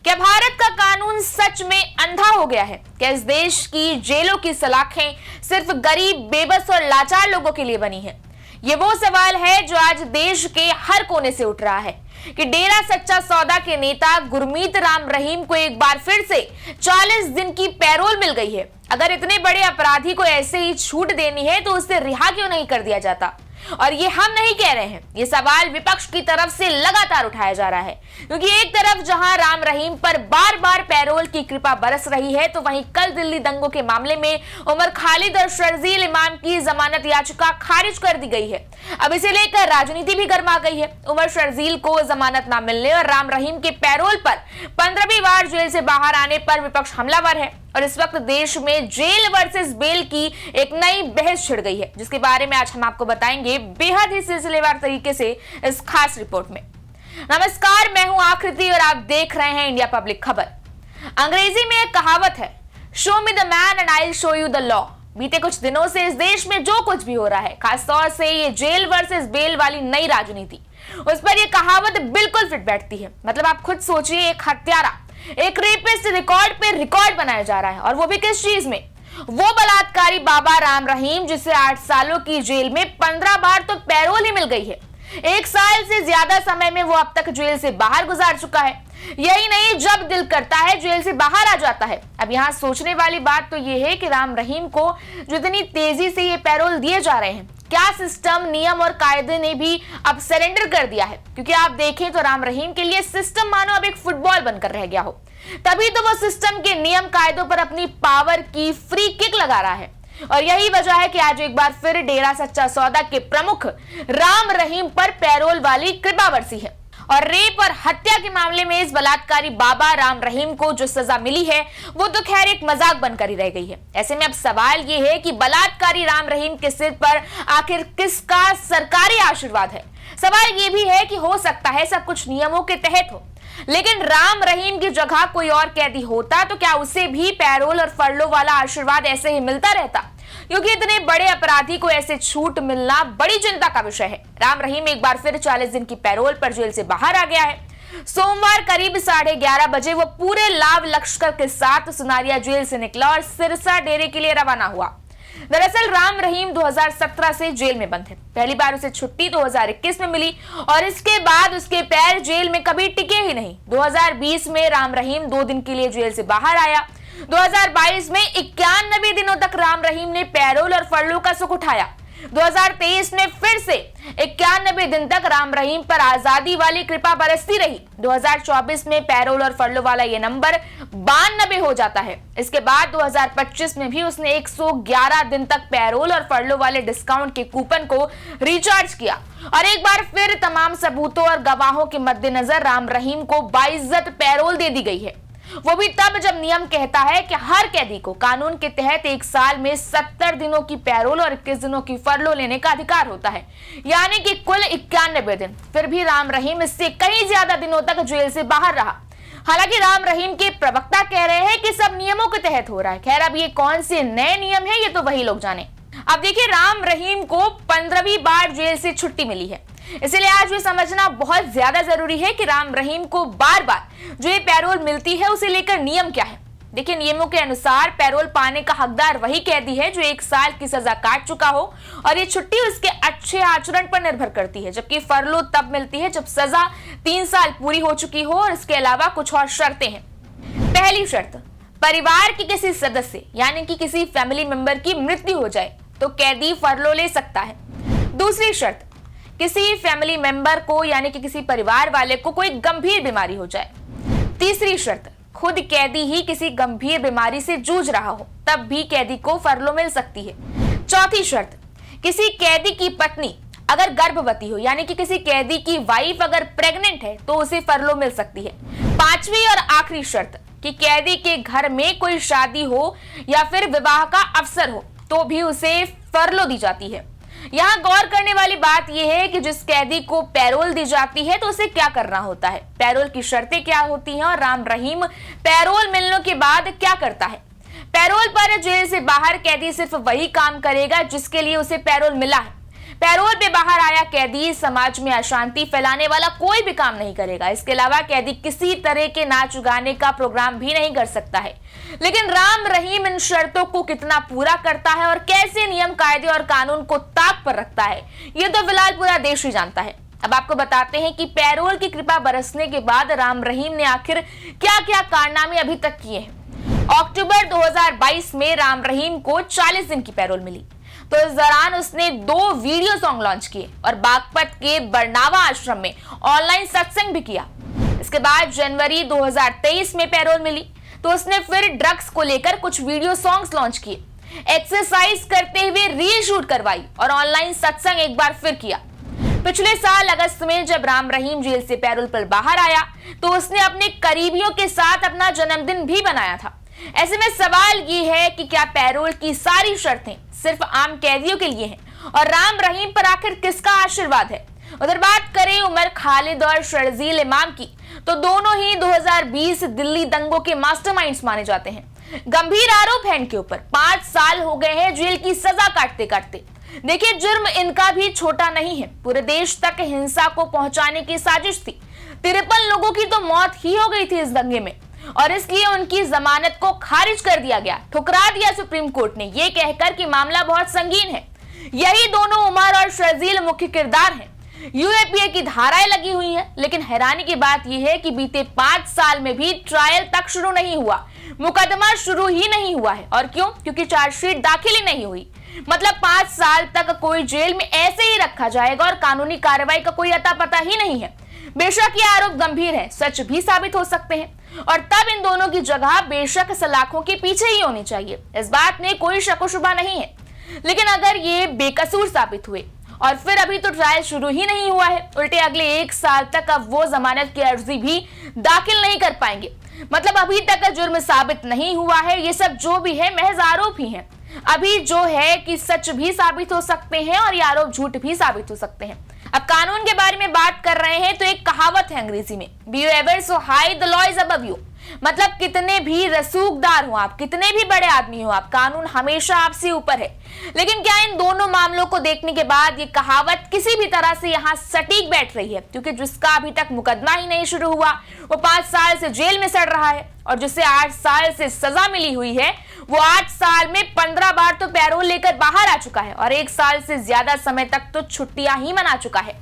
क्या भारत का कानून सच में अंधा हो गया है? क्या इस देश की जेलों की सलाखें सिर्फ गरीब, बेबस और लाचार लोगों के लिए बनी है? ये वो सवाल है जो आज देश के हर कोने से उठ रहा है कि डेरा सच्चा सौदा के नेता गुरमीत राम रहीम को एक बार फिर से 40 दिन की पैरोल मिल गई है। अगर इतने बड़े अपराधी को ऐसे ही छूट देनी है तो उसे रिहा क्यों नहीं कर दिया जाता? और ये हम नहीं कह रहे हैं, ये सवाल विपक्ष की तरफ से लगातार उठाया जा रहा है, क्योंकि एक तरफ जहां राम रहीम पर बार बार पैरोल की कृपा बरस रही है, तो वहीं कल दिल्ली दंगों के मामले में उमर खालिद और शर्जील इमाम की जमानत याचिका खारिज कर दी गई है। अब इसे लेकर राजनीति भी गर्मा गई है। उमर शर्जील को जमानत न मिलने और राम रहीम के पैरोल पर 15वीं बार जेल से बाहर आने पर विपक्ष हमलावर है और इस वक्त देश में जेल वर्सेस बेल की एक नई बहस छिड़ गई है, जिसके बारे में आज हम आपको बताएंगे बेहद ही सिलसिलेवार तरीके से इस खास रिपोर्ट में। नमस्कार, मैं हूं आकृति और आप देख रहे हैं इंडिया पब्लिक खबर। अंग्रेजी में एक कहावत है, show me the man and I will show you the law. बीते कुछ दिनों से इस देश में जो कुछ भी हो रहा है, खासतौर से ये जेल वर्सेस बेल वाली नई राजनीति, उस पर ये कहावत बिल्कुल फिट बैठती है। मतलब आप खुद सोचिए, एक हत्यारा, एक रेपिस्ट रिकॉर्ड पे रिकॉर्ड बनाया जा रहा है, और वो भी किस चीज में? वो बलात्कारी बाबा राम रहीम, जिसे 8 सालों की जेल में 15 बार तो पैरोल ही मिल गई है। 1 साल से ज्यादा समय में वो अब तक जेल से बाहर गुजार चुका है। यही नहीं, जब दिल करता है जेल से बाहर आ जाता है। अब यहाँ सोचने वाली बात तो ये है कि राम रहीम को जितनी तेजी से ये पैरोल दिए जा रहे हैं, क्या सिस्टम, नियम और कायदे ने भी अब सरेंडर कर दिया है? क्योंकि आप देखें तो राम रहीम के लिए सिस्टम मानो अब एक फुटबॉल बनकर रह गया हो। तभी तो वो सिस्टम के नियम कायदों पर अपनी पावर की फ्री किक लगा रहा है, और यही वजह है कि आज एक बार फिर डेरा सच्चा सौदा के प्रमुख राम रहीम पर पैरोल वाली कृपा बरसी है। और रेप और हत्या के मामले में इस बलात्कारी बाबा राम रहीम को जो सजा मिली है, वो तो खैर एक मजाक बनकर ही रह गई है। ऐसे में अब सवाल ये है कि बलात्कारी राम रहीम के सिर पर आखिर किसका सरकारी आशीर्वाद है? सवाल ये भी है कि हो सकता है सब कुछ नियमों के तहत हो, लेकिन राम रहीम की जगह कोई और कैदी होता तो क्या उसे भी पैरोल और फरलो वाला आशीर्वाद ऐसे ही मिलता रहता? क्योंकि इतने बड़े अपराधी को ऐसे छूट मिलना बड़ी चिंता का विषय है। राम रहीम एक बार फिर 40 दिन की पैरोल पर जेल से बाहर आ गया है। सोमवार करीब 11:30 बजे वो पूरे लाव लश्कर के साथ सुनारिया जेल से निकला और सिरसा डेरे के लिए रवाना हुआ। दरअसल राम रहीम 2017 से जेल में बंद है। पहली बार उसे छुट्टी 2021 में मिली और इसके बाद उसके पैर जेल में कभी टिके ही नहीं। 2020 में राम रहीम 2 दिन के लिए जेल से बाहर आया। 2022 में 91 दिनों तक राम रहीम ने पैरोल और फरलो का सुख उठाया। 2023 में फिर से 91 दिन तक राम रहीम पर आजादी वाली कृपा बरसती रही। 2024 में पैरोल और फरलो वाला ये नंबर 92 हो जाता है। इसके बाद 2025 में भी उसने 111 दिन तक पैरोल और फरलो वाले डिस्काउंट के कूपन को रिचार्ज किया, और एक बार फिर तमाम सबूतों और गवाहों के मद्देनजर राम रहीम को बाइज्जत पैरोल दे दी गई है। वो भी तब जब नियम कहता है कि हर कैदी को कानून के तहत 1 साल में 70 दिनों की पैरोल और 21 दिनों की फरलो लेने का अधिकार होता है, यानी कि कुल 91 दिन। फिर भी राम रहीम इससे कहीं ज्यादा दिनों तक जेल से बाहर रहा। हालांकि राम रहीम के प्रवक्ता कह रहे हैं कि सब नियमों के तहत हो रहा है। खैर, अब ये कौन से नए नियम है, ये तो वही लोग जाने। अब देखिए, राम रहीम को 15वीं बार जेल से छुट्टी मिली है, इसलिए आज ये समझना बहुत ज्यादा जरूरी है कि राम रहीम को बार बार जो ये पैरोल मिलती है उसे लेकर नियम क्या है। देखिए, नियमों के अनुसार पैरोल पाने का हकदार वही कैदी है जो 1 साल की सजा काट चुका हो, और ये छुट्टी उसके अच्छे आचरण पर निर्भर करती है, जबकि फरलो तब मिलती है जब सजा 3 साल पूरी हो चुकी हो। और इसके अलावा कुछ और शर्तें हैं। पहली शर्त, परिवार के किसी सदस्य यानी कि किसी फैमिली मेंबर की मृत्यु हो जाए तो कैदी फरलो ले सकता है। दूसरी शर्त, किसी फैमिली मेंबर को यानी कि किसी परिवार वाले को कोई गंभीर बीमारी हो जाए। तीसरी शर्त, खुद कैदी ही किसी गंभीर बीमारी से जूझ रहा हो, तब भी कैदी को फरलो मिल सकती है। चौथी शर्त, किसी कैदी की पत्नी अगर गर्भवती हो यानी कि किसी कैदी की वाइफ अगर प्रेग्नेंट है तो उसे फरलो मिल सकती है। पांचवी और आखिरी शर्त, कि कैदी के घर में कोई शादी हो या फिर विवाह का अवसर हो तो भी उसे फरलो दी जाती है। यहाँ गौर करने वाली बात यह है कि जिस कैदी को पैरोल दी जाती है तो उसे क्या करना होता है, पैरोल की शर्तें क्या होती हैं, और राम रहीम पैरोल मिलने के बाद क्या करता है। पैरोल पर जेल से बाहर कैदी सिर्फ वही काम करेगा जिसके लिए उसे पैरोल मिला है। पैरोल पे बाहर आया कैदी समाज में अशांति फैलाने वाला कोई भी काम नहीं करेगा। इसके अलावा कैदी किसी तरह के नाच गाने का प्रोग्राम भी नहीं कर सकता है। लेकिन राम रहीम इन शर्तों को कितना पूरा करता है और कैसे नियम कायदे और कानून को ताक पर रखता है, ये तो फिलहाल पूरा देश ही जानता है। अब आपको बताते हैं कि पैरोल की कृपा बरसने के बाद राम रहीम ने आखिर क्या क्या कारनामे अभी तक किए हैं। अक्टूबर 2022 में राम रहीम को 40 दिन की पैरोल मिली, तो इस दौरान उसने 2 वीडियो सॉन्ग लॉन्च किए और बागपत के बरनावा आश्रम में ऑनलाइन सत्संग भी किया। इसके बाद जनवरी 2023 में पैरोल मिली, तो उसने फिर ड्रग्स को लेकर कुछ वीडियो सॉन्ग्स लॉन्च किए, एक्सरसाइज करते हुए रील शूट करवाई और ऑनलाइन सत्संग एक बार फिर किया। पिछले साल अगस्त में जब राम रहीम जेल से पैरोल पर बाहर आया, तो उसने अपने करीबियों के साथ अपना जन्मदिन भी बनाया था। ऐसे में सवाल ये है कि क्या पैरोल की सारी शर्तें सिर्फ आम कैदियों के लिए हैं और राम रहीम पर आखिर किसका आशीर्वाद है। उधर बात करें उमर खालिद और शर्जील इमाम की, तो दोनों ही 2020 दिल्ली दंगों के मास्टरमाइंड्स माने जाते हैं। गंभीर आरोप है इनके ऊपर, 5 साल हो गए हैं जेल की सजा काटते काटते। देखिए, जुर्म इनका भी छोटा नहीं है, पूरे देश तक हिंसा को पहुंचाने की साजिश थी। 53 लोगों की तो मौत ही हो गई थी इस दंगे में, और इसलिए उनकी जमानत को खारिज कर दिया गया, ठुकरा दिया सुप्रीम कोर्ट ने, ये कहकर कि मामला बहुत संगीन है। यही दोनों उमर और शर्जील मुख्य किरदार हैं। यूएपीए की धाराएं लगी हुई हैं, लेकिन हैरानी की बात यह है कि बीते 5 साल में भी ट्रायल तक शुरू नहीं हुआ, मुकदमा शुरू ही नहीं हुआ है। और क्यों? क्योंकि चार्जशीट दाखिल ही नहीं हुई। मतलब 5 साल तक कोई जेल में ऐसे ही रखा जाएगा और कानूनी कार्रवाई का कोई अता पता ही नहीं है। बेशक ये आरोप गंभीर है, सच भी साबित हो सकते हैं, और तब इन दोनों की जगह बेशक सलाखों के पीछे ही होनी चाहिए, इस बात में कोई शक-ओ-शुबा नहीं है। लेकिन अगर ये बेकसूर साबित हुए और फिर अभी तो ट्रायल शुरू ही नहीं हुआ है, उल्टे अगले 1 साल तक अब वो जमानत की अर्जी भी दाखिल नहीं कर पाएंगे। मतलब अभी तक जुर्म साबित नहीं हुआ है, ये सब जो भी है महज आरोप ही हैं। अभी जो है कि सच भी साबित हो सकते हैं और ये आरोप झूठ भी साबित हो सकते हैं। अब कानून के बारे में बात कर रहे हैं तो एक कहावत है अंग्रेजी में, be you ever so high the law is above you. मतलब कितने भी रसूखदार हो आप, कितने भी बड़े आदमी हो आप, कानून हमेशा आपसे ऊपर है। लेकिन क्या इन दोनों मामलों को देखने के बाद ये कहावत किसी भी तरह से यहाँ सटीक बैठ रही है? क्योंकि जिसका अभी तक मुकदमा ही नहीं शुरू हुआ वो 5 साल से जेल में सड़ रहा है, और जिसे 8 साल से सजा मिली हुई है वो 8 साल में 15 बार तो पैरोल लेकर बाहर आ चुका है और 1 साल से ज्यादा समय तक तो छुट्टियां ही मना चुका है।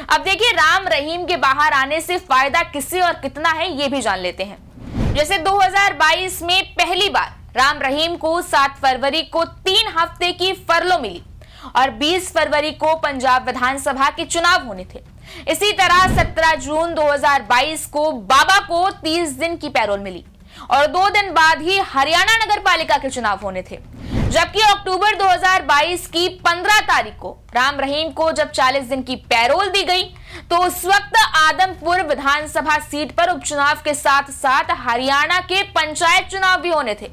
अब देखिए, राम रहीम के बाहर आने से फायदा किसे और कितना है ये भी जान लेते हैं। जैसे 2022 में पहली बार राम रहीम को 7 फरवरी को 3 हफ्ते की फरलो मिली और 20 फरवरी को पंजाब विधानसभा के चुनाव होने थे। इसी तरह 17 जून 2022 को बाबा को 30 दिन की पैरोल मिली और 2 दिन बाद ही हरियाणा नगर पालिका के चुनाव होने थे। जबकि अक्टूबर 2022 की 15 तारीख को राम रहीम को जब 40 दिन की पैरोल दी गई, तो उस वक्त आदमपुर विधानसभा सीट पर उपचुनाव के साथ साथ हरियाणा के पंचायत चुनाव भी होने थे।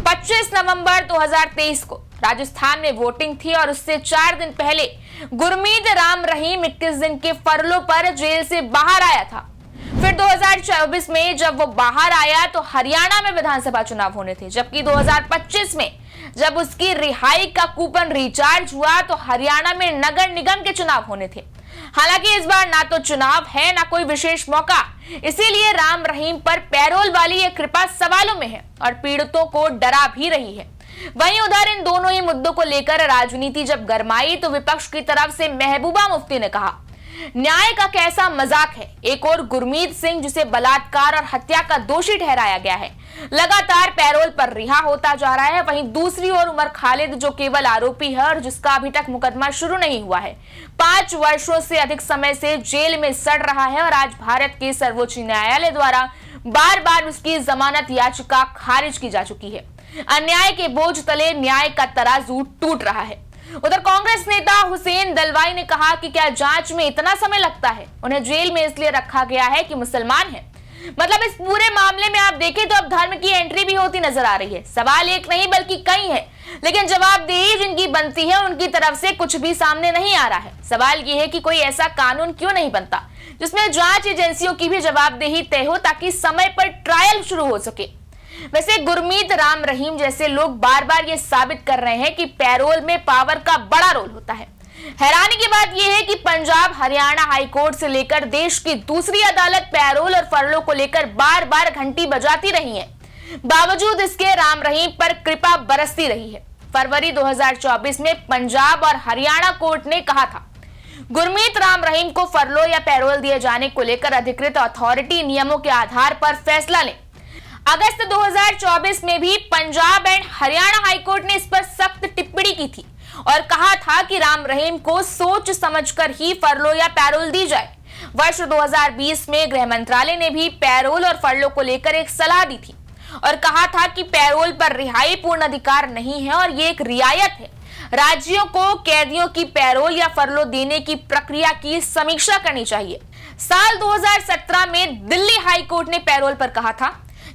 25 नवंबर 2023 को राजस्थान में वोटिंग थी और उससे 4 दिन पहले गुरमीत राम रहीम 21 दिन के फरलो पर जेल से बाहर आया था। फिर 2024 में जब वो बाहर आया तो हरियाणा में विधानसभा चुनाव होने थे, जबकि 2025 में जब उसकी रिहाई का कूपन रिचार्ज हुआ तो हरियाणा में नगर निगम के चुनाव होने थे। हालांकि इस बार ना तो चुनाव है ना कोई विशेष मौका, इसीलिए राम रहीम पर पैरोल वाली ये कृपा सवालों में है और पीड़ितों को डरा भी रही है। वहीं उधर इन दोनों ही मुद्दों को लेकर राजनीति जब गरमाई तो विपक्ष की तरफ से महबूबा मुफ्ती ने कहा, न्याय का कैसा मजाक है। एक और गुरमीत सिंह जिसे बलात्कार और हत्या का दोषी ठहराया गया है, लगातार पैरोल पर रिहा होता जा रहा है। वहीं दूसरी ओर उमर खालिद जो केवल आरोपी है और जिसका अभी तक मुकदमा शुरू नहीं हुआ है, 5 वर्षों से अधिक समय से जेल में सड़ रहा है और आज भारत के सर्वोच्च न्यायालय द्वारा बार बार उसकी जमानत याचिका खारिज की जा चुकी है। अन्याय के बोझ तले न्याय का तराजू टूट रहा है। उधर कांग्रेस नेता हुसैन दलवाई ने कहा कि क्या जांच में इतना समय लगता है? उन्हें जेल में इसलिए रखा गया है कि मुसलमान हैं। मतलब इस पूरे मामले में आप देखें तो अब धर्म की एंट्री भी होती नजर आ रही है। सवाल एक नहीं बल्कि कई है, लेकिन जवाबदेही जिनकी बनती है उनकी तरफ से कुछ भी सामने नहीं आ रहा है। सवाल ये है कि कोई ऐसा कानून क्यों नहीं बनता जिसमें जांच एजेंसियों की भी जवाबदेही तय हो ताकि समय पर ट्रायल शुरू हो सके। वैसे गुरमीत राम रहीम जैसे लोग बार बार ये साबित कर रहे हैं कि पैरोल में पावर का बड़ा रोल होता है। हैरानी की बात यह है कि पंजाब हरियाणा हाईकोर्ट से लेकर देश की दूसरी अदालत पैरोल और फरलो को लेकर बार बार घंटी बजाती रही है। बावजूद इसके राम रहीम पर कृपा बरसती रही है। फरवरी 2024 में पंजाब और हरियाणा कोर्ट ने कहा था गुरमीत राम रहीम को फरलो या पैरोल दिए जाने को लेकर अधिकृत अथॉरिटी नियमों के आधार पर फैसला ले। अगस्त 2024 में भी पंजाब एंड हरियाणा हाईकोर्ट ने इस पर सख्त टिप्पणी की थी और कहा था कि राम रहीम को सोच समझकर ही फरलो या पैरोल दी जाए। वर्ष 2020 में गृह मंत्रालय ने भी पैरोल और फरलो को लेकर एक सलाह दी थी और कहा था कि पैरोल पर रिहाई पूर्ण अधिकार नहीं है और ये एक रियायत है। राज्यों को कैदियों की पैरोल या फरलो देने की प्रक्रिया की समीक्षा करनी चाहिए। साल 2017 में दिल्ली हाई कोर्ट ने पैरोल पर कहा था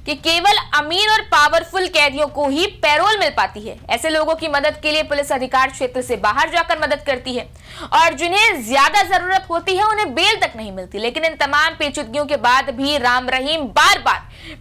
कि केवल अमीर और पावरफुल कैदियों को ही पैरोल मिल पाती है। ऐसे लोगों की मदद के लिए पुलिस अधिकार क्षेत्र से बाहर जाकर मदद करती है और जिन्हें ज्यादा जरूरत होती है उन्हें बेल तक नहीं मिलती। लेकिन इन तमाम पेचीदगियों के बाद भी राम रहीम बार बार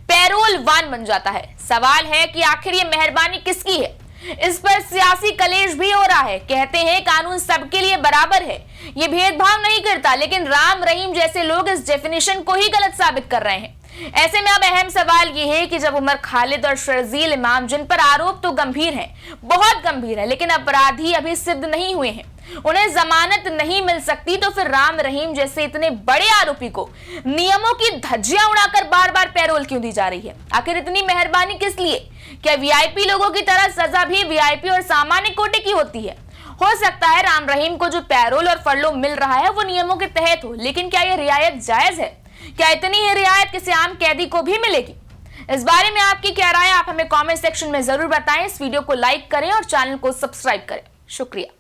पैरोल वान बन जाता है। सवाल है कि आखिर ये मेहरबानी किसकी है? इस पर सियासी कलेश भी हो रहा है। कहते हैं कानून सबके लिए बराबर है, ये भेदभाव नहीं करता, लेकिन राम रहीम जैसे लोग इस डेफिनेशन को ही गलत साबित कर रहे हैं। ऐसे में अब अहम सवाल यह है कि जब उमर खालिद और शर्जील इमाम, जिन पर आरोप तो गंभीर हैं, बहुत गंभीर है, लेकिन अपराधी अभी सिद्ध नहीं हुए हैं, उन्हें जमानत नहीं मिल सकती, तो फिर राम रहीम जैसे इतने बड़े आरोपी को नियमों की धज्जियां उड़ाकर बार बार पैरोल क्यों दी जा रही है? आखिर इतनी मेहरबानी किस लिए? क्या वीआईपी लोगों की तरह सजा भी वीआईपी और सामान्य कोटे की होती है? हो सकता है राम रहीम को जो पैरोल और फरलो मिल रहा है वो नियमों के तहत हो, लेकिन क्या यह रियायत जायज है? क्या इतनी ही रियायत किसी आम कैदी को भी मिलेगी? इस बारे में आपकी क्या राय है? आप हमें कमेंट सेक्शन में जरूर बताएं। इस वीडियो को लाइक करें और चैनल को सब्सक्राइब करें। शुक्रिया।